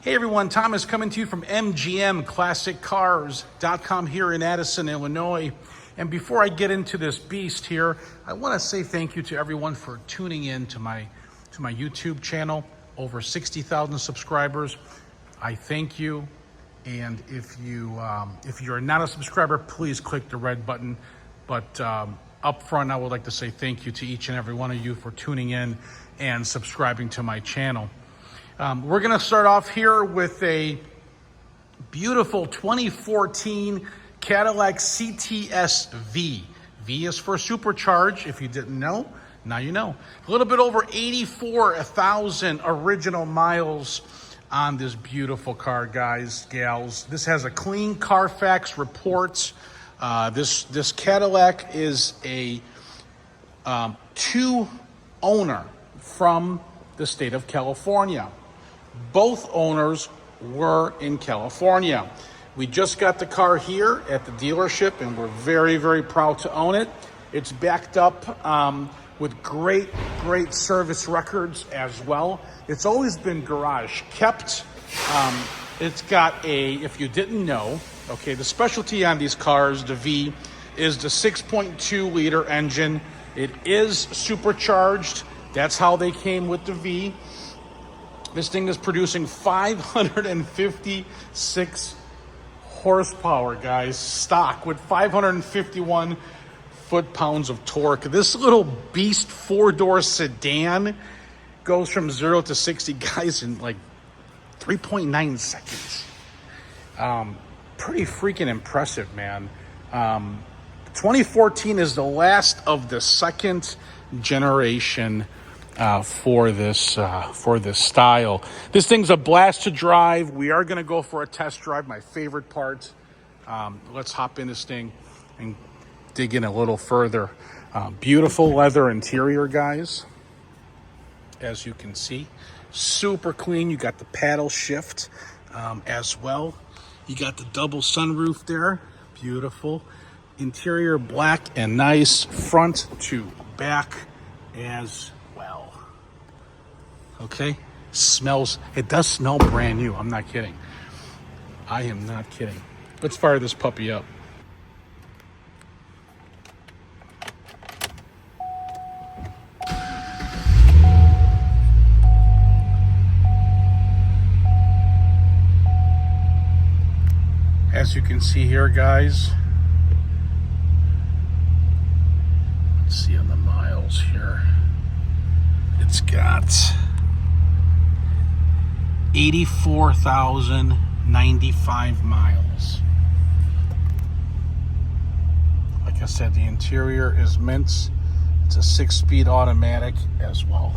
Hey everyone, Thomas coming to you from MGMClassicCars.com here in Addison, Illinois. And before I get into this beast here, I want to say thank you to everyone for tuning in to my YouTube channel. Over 60,000 subscribers. I thank you. And if you're not a subscriber, please click the red button. But up front, I would like to say thank you to each and every one of you for tuning in and subscribing to my channel. We're going to start off here with a beautiful 2014 Cadillac CTS-V. V is for Supercharged, if you didn't know. Now you know. A little bit over 84,000 original miles on this beautiful car, guys, gals. This has a clean Carfax report. This Cadillac is a two-owner from the state of California. Both owners were in California. We just got the car here at the dealership, and we're very, very proud to own it. It's backed up with great service records as well. It's always been garage kept. It's got if you didn't know, okay, the specialty on these cars, the V, is the 6.2 liter engine. It is supercharged. That's how they came with the V. This thing is producing 556 horsepower, guys, stock, with 551 foot-pounds of torque. This little beast four-door sedan goes from 0 to 60, guys, in like 3.9 seconds. Pretty freaking impressive, man. 2014 is the last of the second generation for this style. This thing's a blast to drive. We are going to go for a test drive, my favorite part. Let's hop in this thing and dig in a little further. Beautiful leather interior, guys, as you can see. Super clean. You got the paddle shift as well. You got the double sunroof there. Beautiful. Interior black and nice, front to back as well. Okay, it does smell brand new. I'm not kidding. I am not kidding. Let's fire this puppy up. As you can see here, guys, let's see on the miles here. It's got 84,095 miles. Like I said, the interior is mint. It's a 6-speed automatic as well.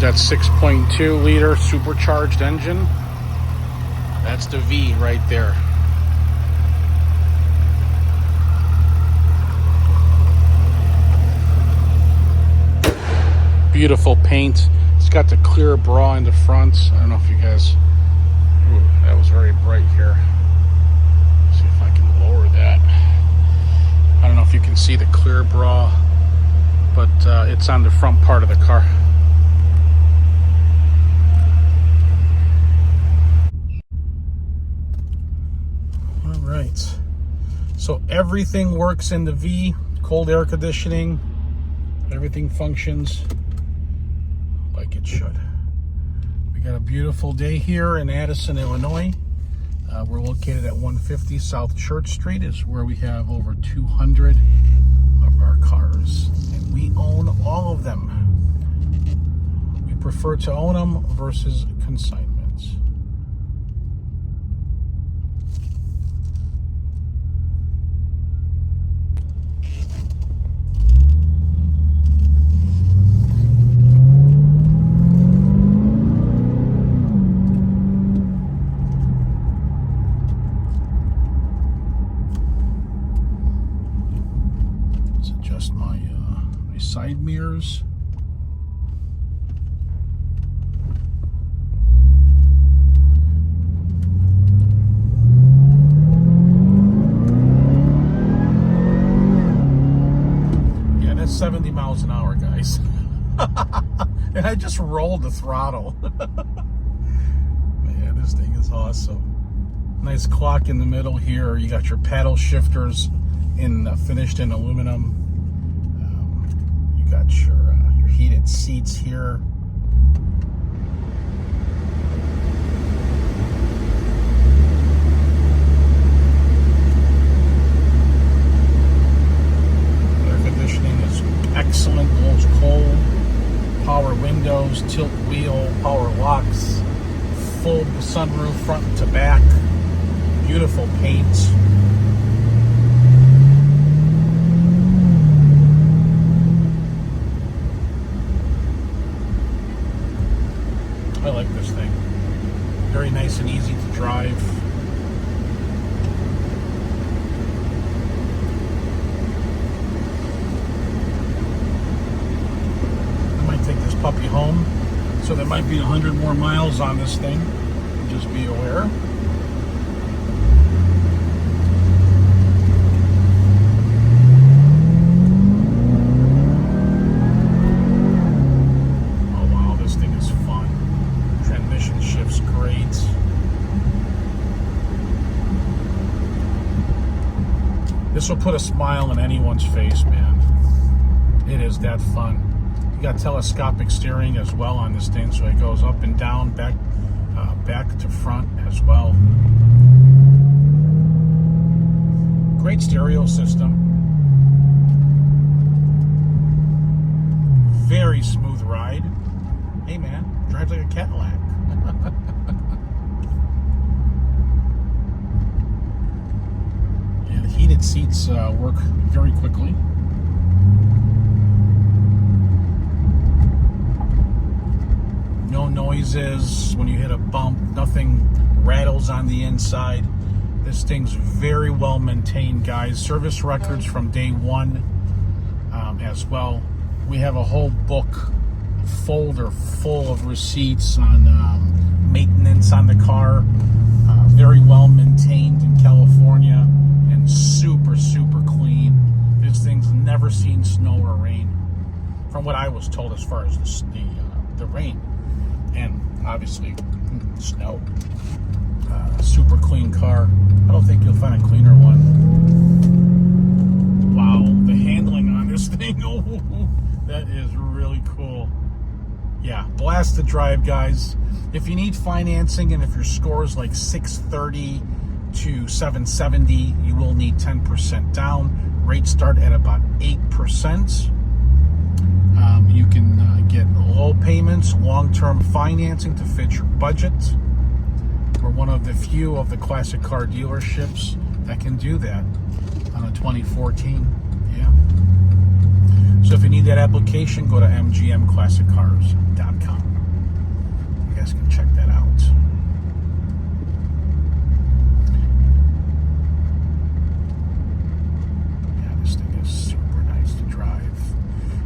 That 6.2 liter supercharged engine. That's the V right there. Beautiful paint. It's got the clear bra in the front. I don't know if you guys, ooh, that was very bright here. Let's see if I can lower that. I don't know if you can see the clear bra, but it's on the front part of the car. Right, so everything works in the V. Cold air conditioning, everything functions like it should. We got a beautiful day here in Addison, Illinois. We're located at 150 South Church Street. Is where we have over 200 of our cars, and we own all of them. We prefer to own them versus consignments. adjust my my side mirrors. Yeah, that's 70 miles an hour, guys. And I just rolled the throttle. Man, this thing is awesome. Nice clock in the middle here. You got your paddle shifters finished in aluminum. You got your heated seats here. Air conditioning is excellent, blows cold. Power windows, tilt wheel, power locks, full sunroof front to back. Beautiful paint. I like this thing. Very nice and easy to drive. I might take this puppy home, so there might be 100 more miles on this thing. Just be aware. This will put a smile on anyone's face, man. It is that fun. You got telescopic steering as well on this thing, so it goes up and down, back to front as well. Great stereo system. Very smooth ride. Hey, man, drives like a Cadillac. Heated seats work very quickly. No noises when you hit a bump. Nothing rattles on the inside. This thing's very well maintained, guys. Service records from day one as well. We have a whole book folder full of receipts on maintenance on the car. Very well maintained in California. Super clean. This thing's never seen snow or rain, from what I was told, as far as the rain and obviously snow. Super clean car. I don't think you'll find a cleaner one. Wow, the handling on this thing, oh, that is really cool. Yeah, blast to drive, guys. If you need financing and if your score is like 630 to 770, you will need 10% down. Rates start at about 8%. You can get low payments, long-term financing to fit your budget. We're one of the few of the classic car dealerships that can do that on a 2014. Yeah. So if you need that application, go to mgmclassiccars.com. You guys can check that out.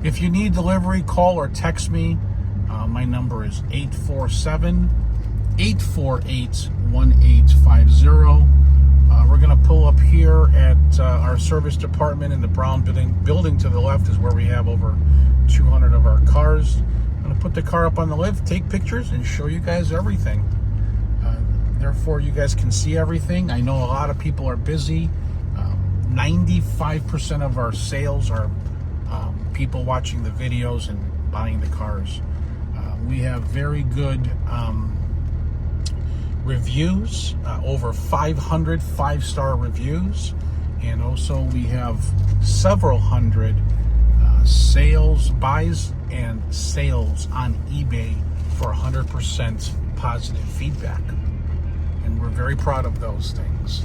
If you need delivery, call or text me. My number is 847-848-1850. We're going to pull up here at our service department in the brown building to the left is where we have over 200 of our cars. I'm going to put the car up on the lift, take pictures, and show you guys everything. Therefore, you guys can see everything. I know a lot of people are busy. 95% of our sales are people watching the videos and buying the cars. We have very good reviews, over 500 five-star reviews, and also we have several hundred sales, buys and sales on eBay for 100% positive feedback, and we're very proud of those things.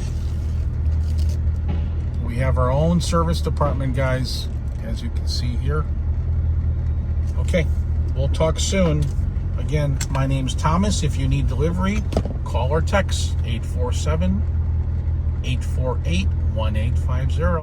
We have our own service department, guys, as you can see here. Okay, we'll talk soon. Again, my name's Thomas. If you need delivery, call or text 847-848-1850.